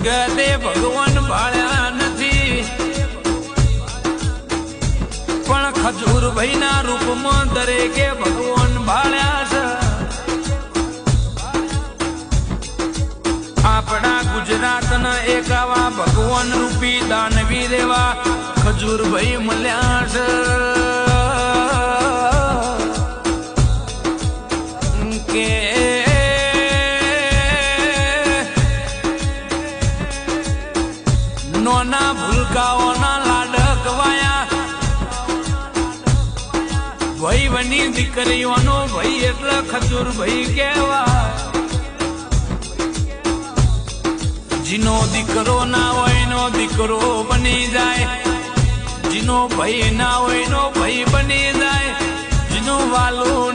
જગતે ભગવાન ભાળ્યા નથી, પણ ખજૂરભાઈ ના રૂપમાં દરેકે ભગવાન ભાળ્યા છે. આપણા ગુજરાતના એક આવા ભગવાન રૂપી દાનવીર એવા ખજૂરભાઈ મળ્યા છે કે નોના ભૂલકાઓના લાડકવાયા. ભાઈ બની દીકરીઓનો ભાઈ એટલે ખજૂરભાઈ કહેવાય. જીનો દીકરો ના હોય નો દીકરો બની જાય, જીનો ભાઈ ના હોય નો ભાઈ બની જાય, જીનો વાલો